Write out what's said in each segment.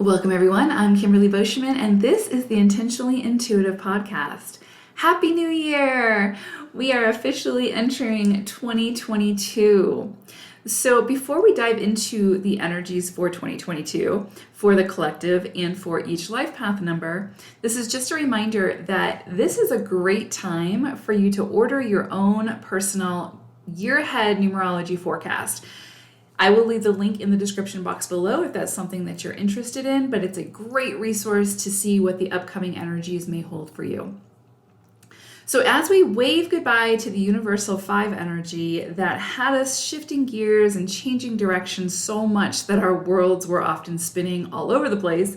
Welcome, everyone. I'm Kimberly Boschman, and this is the Intentionally Intuitive Podcast. Happy New Year! We are officially entering 2022. So before we dive into the energies for 2022, for the collective and for each life path number, this is just a reminder that this is a great time for you to order your own personal year ahead numerology forecast. I will leave the link in the description box below if that's something that you're interested in, but it's a great resource to see what the upcoming energies may hold for you. So as we wave goodbye to the Universal 5 energy that had us shifting gears and changing directions so much that our worlds were often spinning all over the place,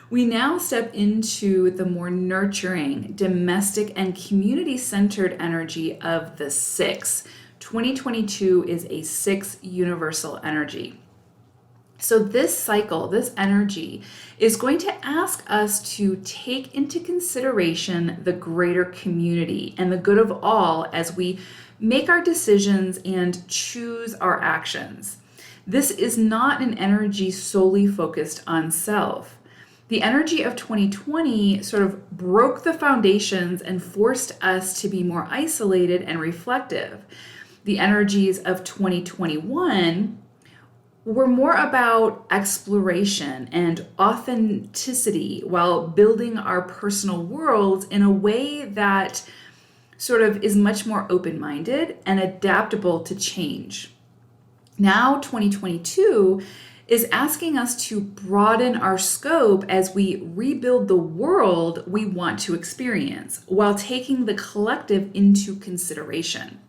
we now step into the more nurturing, domestic, and community-centered energy of the 6. 2022 is a 6 universal energy. So this cycle, this energy, is going to ask us to take into consideration the greater community and the good of all as we make our decisions and choose our actions. This is not an energy solely focused on self. The energy of 2020 sort of broke the foundations and forced us to be more isolated and reflective. The energies of 2021 were more about exploration and authenticity while building our personal worlds in a way that sort of is much more open-minded and adaptable to change. Now, 2022 is asking us to broaden our scope as we rebuild the world we want to experience while taking the collective into consideration.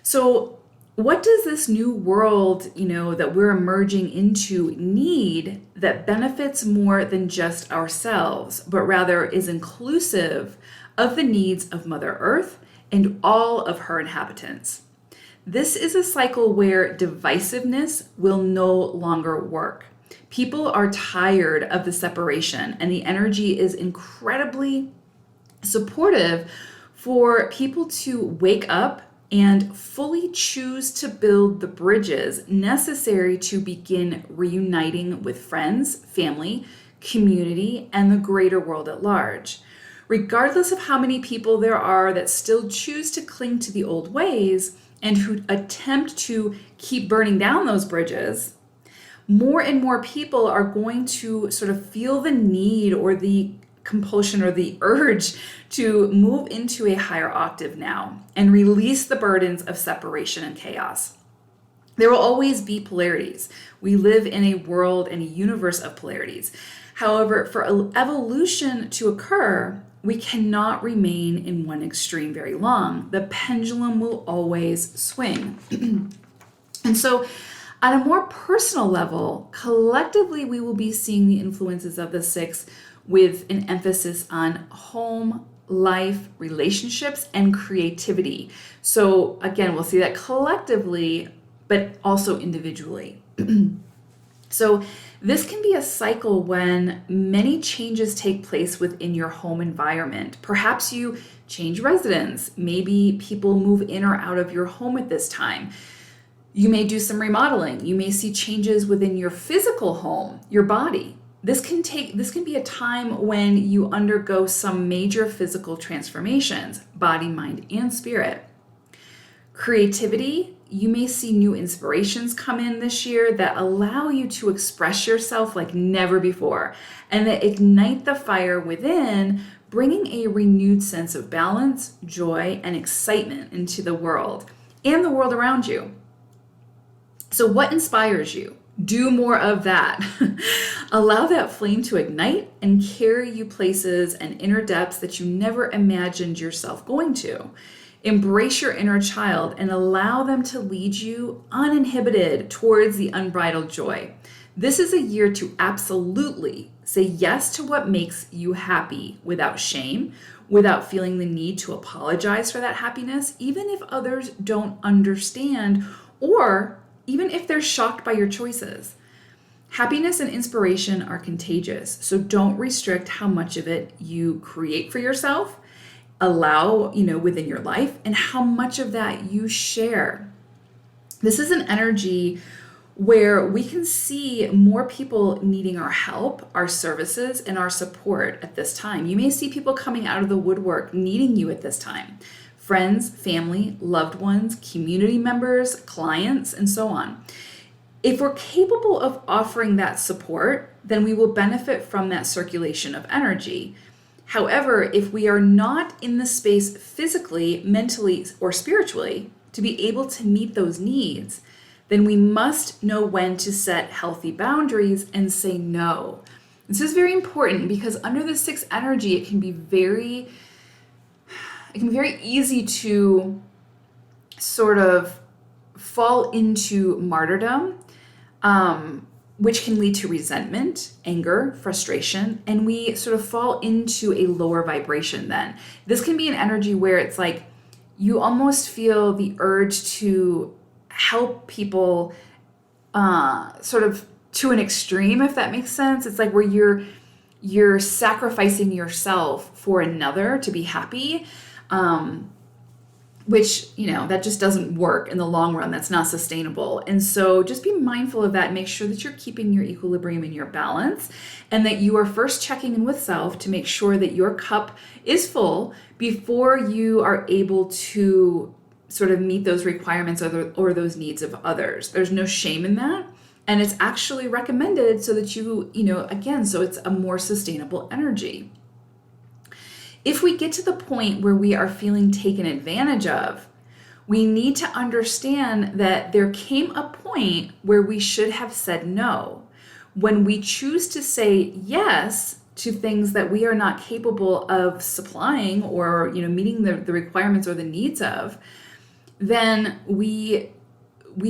So what does this new world, that we're emerging into need that benefits more than just ourselves, but rather is inclusive of the needs of Mother Earth and all of her inhabitants? This is a cycle where divisiveness will no longer work. People are tired of the separation, and the energy is incredibly supportive for people to wake up and fully choose to build the bridges necessary to begin reuniting with friends, family, community, and the greater world at large. Regardless of how many people there are that still choose to cling to the old ways and who attempt to keep burning down those bridges, more and more people are going to sort of feel the need or the compulsion or the urge to move into a higher octave now and release the burdens of separation and chaos. There will always be polarities. We live in a world and a universe of polarities. However, for evolution to occur, we cannot remain in one extreme very long. The pendulum will always swing. And so on a more personal level, collectively, we will be seeing the influences of the 6 with an emphasis on home, life, relationships, and creativity. So again, we'll see that collectively, but also individually. So this can be a cycle when many changes take place within your home environment. Perhaps you change residence. Maybe people move in or out of your home at this time. You may do some remodeling. You may see changes within your physical home, your body. This can be a time when you undergo some major physical transformations, body, mind, and spirit. Creativity, you may see new inspirations come in this year that allow you to express yourself like never before and that ignite the fire within, bringing a renewed sense of balance, joy, and excitement into the world and the world around you. So what inspires you? Do more of that. Allow that flame to ignite and carry you places and inner depths that you never imagined yourself going to. Embrace your inner child and allow them to lead you uninhibited towards the unbridled joy. This is a year to absolutely say yes to what makes you happy without shame, without feeling the need to apologize for that happiness, even if others don't understand or even if they're shocked by your choices. Happiness and inspiration are contagious, so don't restrict how much of it you create for yourself, allow, within your life, and how much of that you share. This is an energy where we can see more people needing our help, our services, and our support at this time. You may see people coming out of the woodwork needing you at this time. Friends, family, loved ones, community members, clients, and so on. If we're capable of offering that support, then we will benefit from that circulation of energy. However, if we are not in the space physically, mentally, or spiritually to be able to meet those needs, then we must know when to set healthy boundaries and say no. This is very important because under the 6th energy, it can be very easy to sort of fall into martyrdom, which can lead to resentment, anger, frustration, and we sort of fall into a lower vibration then. This can be an energy where it's like you almost feel the urge to help people sort of to an extreme, if that makes sense. It's like where you're sacrificing yourself for another to be happy, which, you know, that just doesn't work in the long run. That's not sustainable. And so just be mindful of that. Make sure that you're keeping your equilibrium and your balance, and that you are first checking in with self to make sure that your cup is full before you are able to sort of meet those requirements or those needs of others. There's no shame in that. And it's actually recommended so that so it's a more sustainable energy. If we get to the point where we are feeling taken advantage of, we need to understand that there came a point where we should have said no. When we choose to say yes to things that we are not capable of supplying or meeting the requirements or the needs of, then we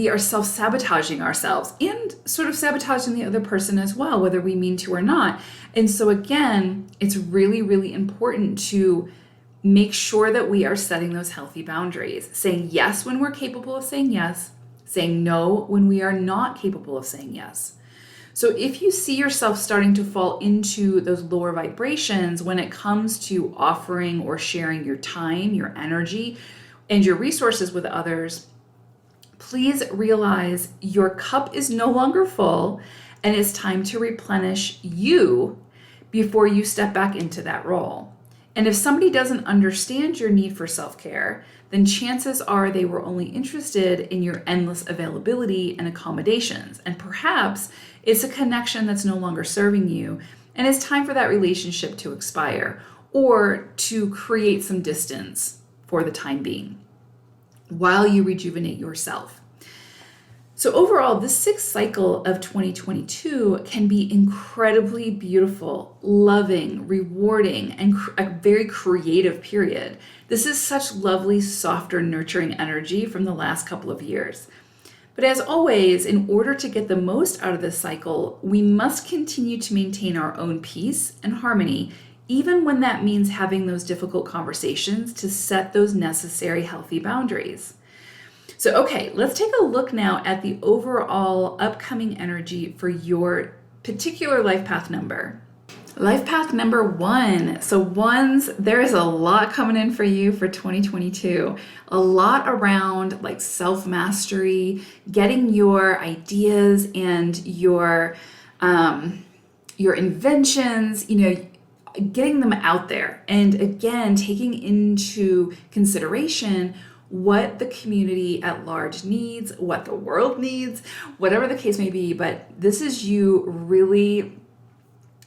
are self-sabotaging ourselves and sort of sabotaging the other person as well, whether we mean to or not. And so again, it's really, really important to make sure that we are setting those healthy boundaries, saying yes when we're capable of saying yes, saying no when we are not capable of saying yes. So if you see yourself starting to fall into those lower vibrations when it comes to offering or sharing your time, your energy, and your resources with others, please realize your cup is no longer full and it's time to replenish you before you step back into that role. And if somebody doesn't understand your need for self-care, then chances are they were only interested in your endless availability and accommodations. And perhaps it's a connection that's no longer serving you, and it's time for that relationship to expire or to create some distance for the time being while you rejuvenate yourself. So overall, this 6th cycle of 2022 can be incredibly beautiful, loving, rewarding, and a very creative period. This is such lovely, softer, nurturing energy from the last couple of years. But as always, in order to get the most out of this cycle, we must continue to maintain our own peace and harmony, even when that means having those difficult conversations to set those necessary healthy boundaries. So, okay, let's take a look now at the overall upcoming energy for your particular life path number. Life path number 1. So ones, there is a lot coming in for you for 2022. A lot around like self-mastery, getting your ideas and your inventions, getting them out there. And again, taking into consideration what the community at large needs, what the world needs, whatever the case may be. But this is you really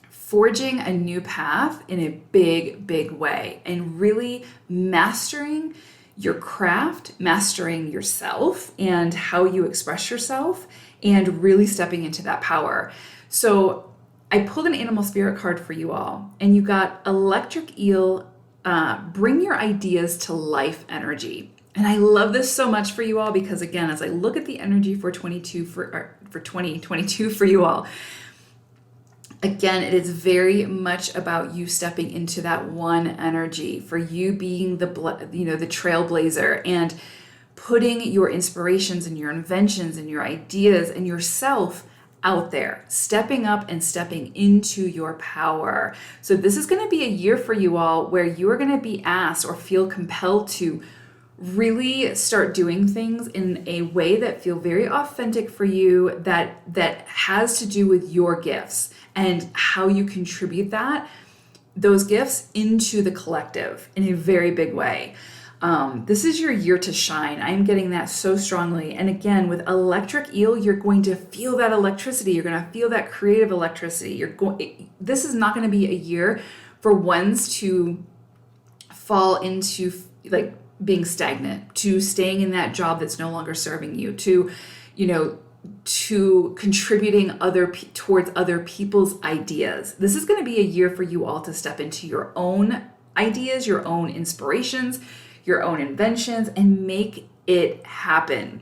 forging a new path in a big, big way and really mastering your craft, mastering yourself and how you express yourself, and really stepping into that power. So I pulled an animal spirit card for you all, and you got electric eel, bring your ideas to life energy. And I love this so much for you all because, again, as I look at the energy for 2022 for you all, again, it is very much about you stepping into that one energy, for you being the trailblazer and putting your inspirations and your inventions and your ideas and yourself out there, stepping up and stepping into your power. So this is going to be a year for you all where you are going to be asked or feel compelled to really start doing things in a way that feel very authentic for you, that has to do with your gifts and how you contribute those gifts into the collective in a very big way. This is your year to shine. I'm getting that so strongly. And again, with electric eel, you're going to feel that electricity. You're going to feel that creative electricity. This is not going to be a year for ones to fall into like being stagnant, to staying in that job that's no longer serving you, to contributing towards other people's ideas. This is going to be a year for you all to step into your own ideas, your own inspirations, your own inventions, and make it happen.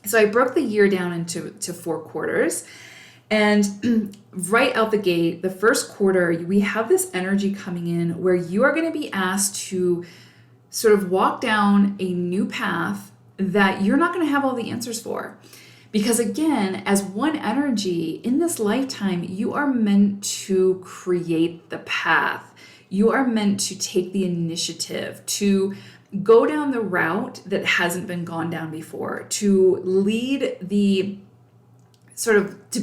So I broke the year down into 4 quarters. And right out the gate, the first quarter, we have this energy coming in where you are going to be asked to sort of walk down a new path that you're not going to have all the answers for. Because again, as one energy in this lifetime, you are meant to create the path. You are meant to take the initiative, to go down the route that hasn't been gone down before, to lead to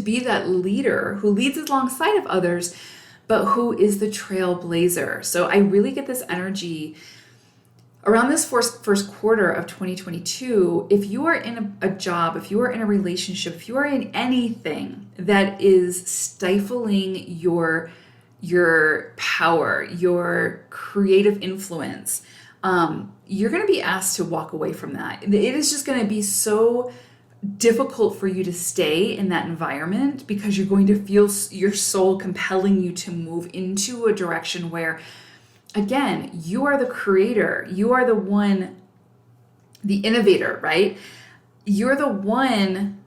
be that leader who leads alongside of others, but who is the trailblazer. So I really get this energy around this first quarter of 2022. If you are in a job, if you are in a relationship, if you are in anything that is stifling your power, your creative influence, you're going to be asked to walk away from that. It is just going to be so difficult for you to stay in that environment because you're going to feel your soul compelling you to move into a direction where, again, you are the creator. You are the one, the innovator, right? You're the one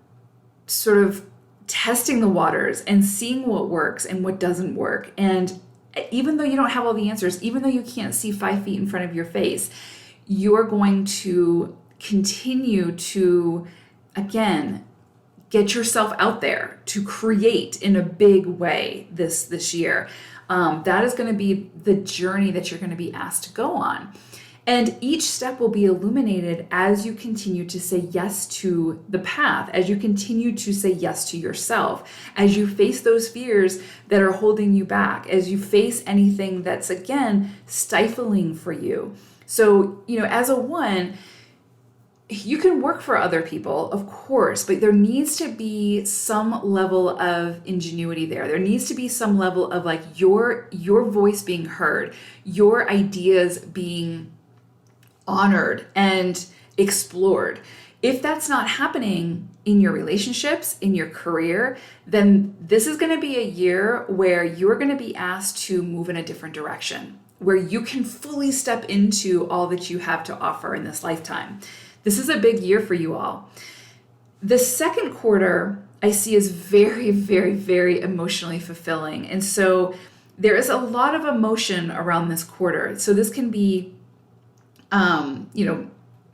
sort of testing the waters and seeing what works and what doesn't work. And even though you don't have all the answers, even though you can't see 5 feet in front of your face, you're going to continue to, again, get yourself out there to create in a big way this year. That is going to be the journey that you're going to be asked to go on. And each step will be illuminated as you continue to say yes to the path, as you continue to say yes to yourself, as you face those fears that are holding you back, as you face anything that's, again, stifling for you. So, as a one, you can work for other people, of course, but there needs to be some level of ingenuity there. There needs to be some level of like your voice being heard, your ideas being honored and explored. If that's not happening in your relationships, in your career, then this is going to be a year where you're going to be asked to move in a different direction, where you can fully step into all that you have to offer in this lifetime. This is a big year for you all. The second quarter I see is very, very, very emotionally fulfilling. And so there is a lot of emotion around this quarter. So this can be, I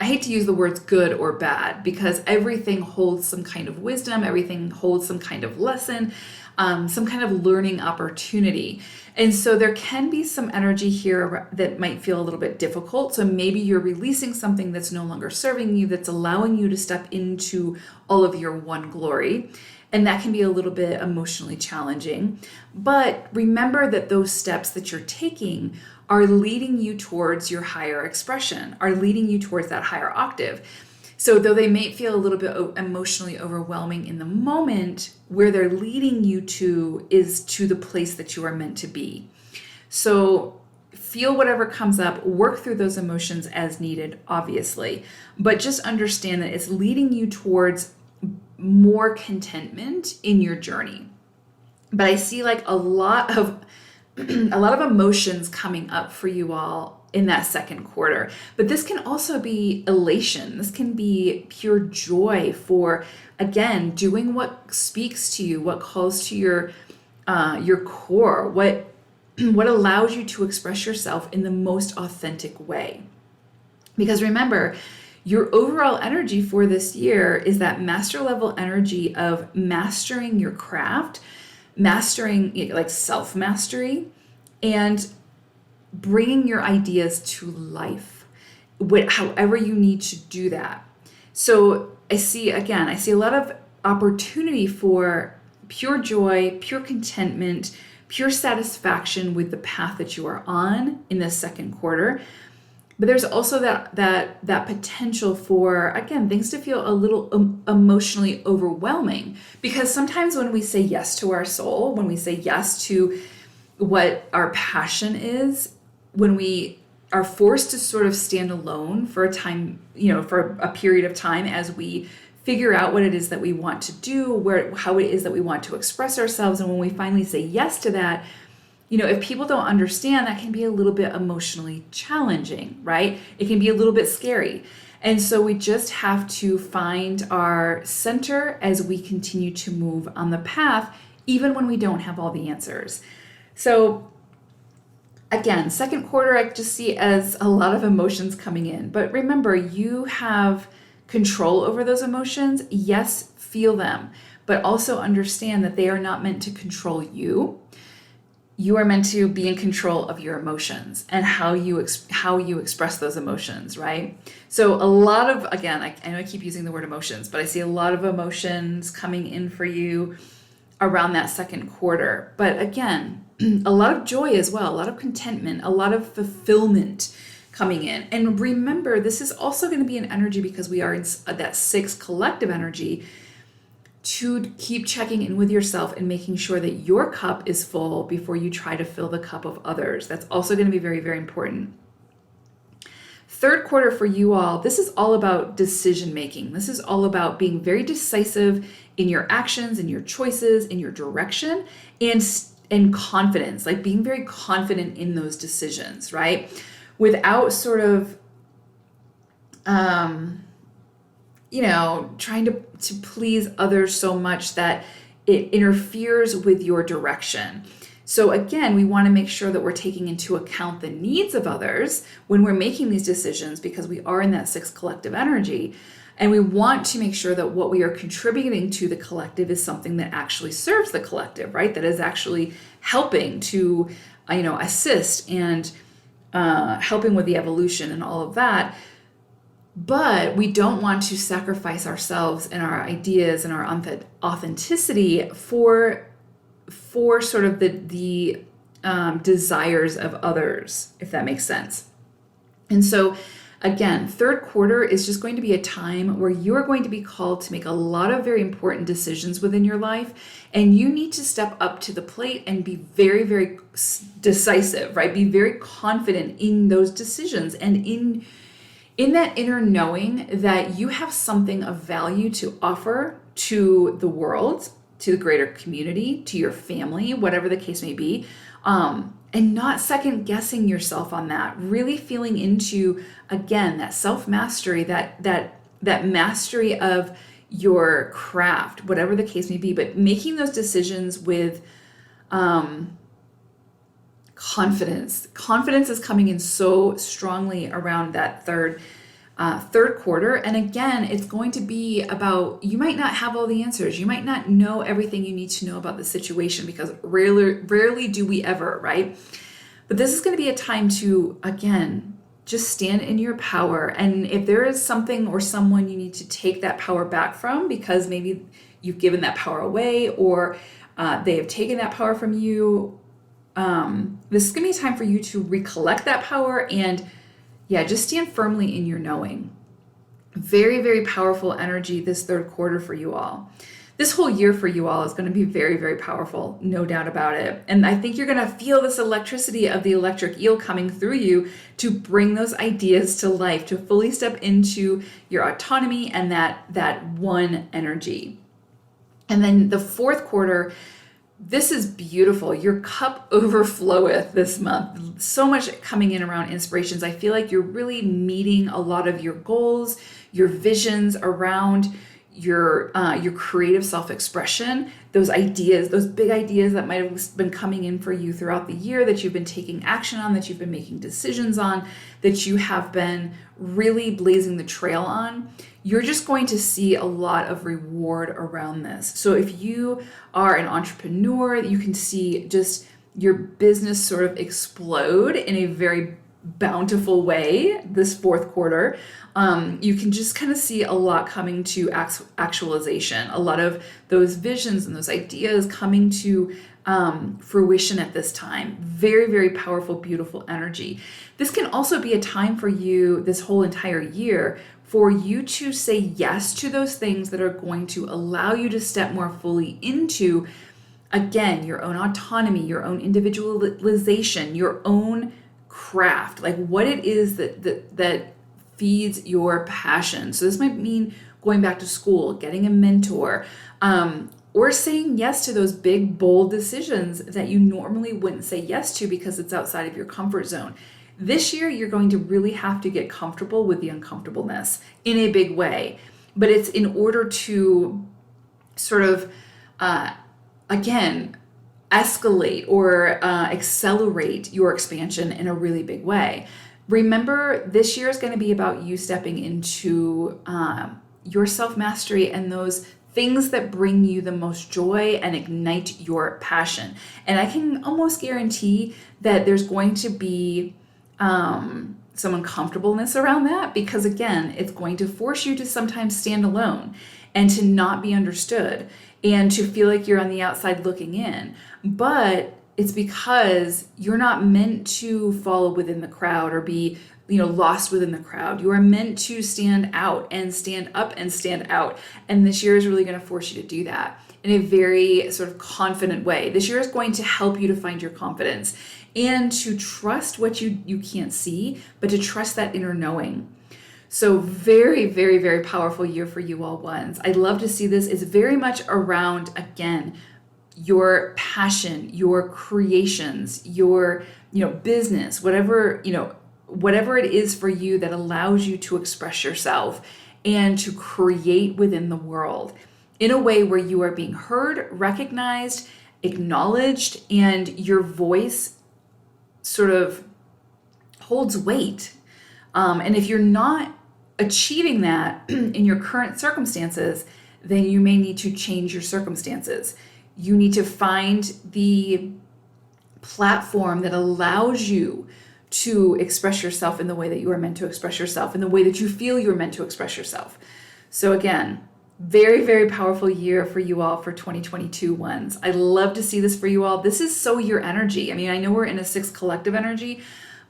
hate to use the words good or bad because everything holds some kind of wisdom, everything holds some kind of lesson, some kind of learning opportunity. And so there can be some energy here that might feel a little bit difficult. So maybe you're releasing something that's no longer serving you, that's allowing you to step into all of your one glory. And that can be a little bit emotionally challenging. But remember that those steps that you're taking are leading you towards your higher expression, are leading you towards that higher octave. So though they may feel a little bit emotionally overwhelming in the moment, where they're leading you to is to the place that you are meant to be. So feel whatever comes up, work through those emotions as needed, obviously, but just understand that it's leading you towards more contentment in your journey. But I see like a lot of emotions coming up for you all in that second quarter. But this can also be elation. This can be pure joy for, again, doing what speaks to you, what calls to your core, what allows you to express yourself in the most authentic way. Because remember, your overall energy for this year is that master level energy of mastering your craft, mastering like self-mastery, and bringing your ideas to life. however you need to do that. So I see a lot of opportunity for pure joy, pure contentment, pure satisfaction with the path that you are on in the second quarter. But there's also that potential for, again, things to feel a little emotionally overwhelming, because sometimes when we say yes to our soul, when we say yes to what our passion is, when we are forced to sort of stand alone for a time, for a period of time as we figure out what it is that we want to do, how it is that we want to express ourselves. And when we finally say yes to that, if people don't understand, that can be a little bit emotionally challenging, right? It can be a little bit scary. And so we just have to find our center as we continue to move on the path, even when we don't have all the answers. So again, second quarter, I just see as a lot of emotions coming in. But remember, you have control over those emotions. Yes, feel them, but also understand that they are not meant to control you. You are meant to be in control of your emotions and how you express those emotions, right? So a lot of, again, I know I keep using the word emotions, but I see a lot of emotions coming in for you around that second quarter. But again, a lot of joy as well, a lot of contentment, a lot of fulfillment coming in. And remember, this is also going to be an energy, because we are in that 6 collective energy, to keep checking in with yourself and making sure that your cup is full before you try to fill the cup of others. That's also going to be very, very important. Third quarter for you all, this is all about decision making. This is all about being very decisive in your actions, in your choices, in your direction, and confidence, like being very confident in those decisions, right? Without sort of trying to please others so much that it interferes with your direction. So again, we want to make sure that we're taking into account the needs of others when we're making these decisions, because we are in that 6 collective energy. And we want to make sure that what we are contributing to the collective is something that actually serves the collective, right? That is actually helping to, assist and helping with the evolution and all of that. But we don't want to sacrifice ourselves and our ideas and our authenticity for sort of the desires of others, if that makes sense. And so again, third quarter is just going to be a time where you're going to be called to make a lot of very important decisions within your life. And you need to step up to the plate and be very, very decisive, right? Be very confident in those decisions and in that inner knowing that you have something of value to offer to the world, to the greater community, to your family, whatever the case may be, and not second guessing yourself on that. Really feeling into, again, that self-mastery, that mastery of your craft, whatever the case may be, but making those decisions with confidence. Confidence is coming in so strongly around that third quarter. And again, it's going to be about, you might not have all the answers. You might not know everything you need to know about the situation, because rarely do we ever, right? But this is going to be a time to, again, just stand in your power. And if there is something or someone you need to take that power back from, because maybe you've given that power away, or they have taken that power from you, this is going to be a time for you to recollect that power and just stand firmly in your knowing. Very, very powerful energy this third quarter for you all. This whole year for you all is going to be very, very powerful, no doubt about it. And I think you're going to feel this electricity of the electric eel coming through you to bring those ideas to life, to fully step into your autonomy and that one energy. And then the fourth quarter, this is beautiful. Your cup overfloweth this month. So much coming in around inspirations. I feel like you're really meeting a lot of your goals, your visions around your creative self-expression, those ideas, those big ideas that might have been coming in for you throughout the year, that you've been taking action on, that you've been making decisions on, that you have been really blazing the trail on. You're just going to see a lot of reward around this. So if you are an entrepreneur, you can see just your business sort of explode in a very bountiful way this fourth quarter. You can just kind of see a lot coming to actualization, a lot of those visions and those ideas coming to fruition at this time. Very, very powerful, beautiful energy. This can also be a time for you this whole entire year for you to say yes to those things that are going to allow you to step more fully into, again, your own autonomy, your own individualization, your own craft, like what it is that feeds your passion. So this might mean going back to school, getting a mentor, or saying yes to those big, bold decisions that you normally wouldn't say yes to because it's outside of your comfort zone. This year, you're going to really have to get comfortable with the uncomfortableness in a big way. But it's in order to sort of, again, escalate or accelerate your expansion in a really big way. Remember, this year is going to be about you stepping into your self-mastery and those things that bring you the most joy and ignite your passion. And I can almost guarantee that there's going to be some uncomfortableness around that, because again, it's going to force you to sometimes stand alone and to not be understood and to feel like you're on the outside looking in. But it's because you're not meant to follow within the crowd or be, lost within the crowd. You are meant to stand out and stand up and stand out. And this year is really going to force you to do that in a very sort of confident way. This year is going to help you to find your confidence and to trust what you can't see, but to trust that inner knowing. So very, very, very powerful year for you all ones. I'd love to see this. It's very much around, again, your passion, your creations, your, business, whatever it is for you that allows you to express yourself and to create within the world in a way where you are being heard, recognized, acknowledged, and your voice sort of holds weight. And if you're not achieving that in your current circumstances, then you may need to change your circumstances. You need to find the platform that allows you to express yourself in the way that you are meant to express yourself, in the way that you feel you're meant to express yourself. So again, very, very powerful year for you all for 2022 ones. I love to see this for you all. This is so your energy. I mean, I know we're in a 6 collective energy,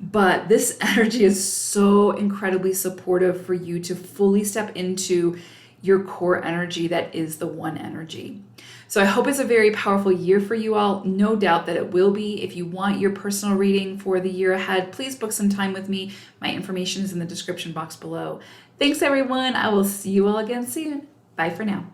but this energy is so incredibly supportive for you to fully step into your core energy that is the one energy. So I hope it's a very powerful year for you all. No doubt that it will be. If you want your personal reading for the year ahead, please book some time with me. My information is in the description box below. Thanks, everyone. I will see you all again soon. Bye for now.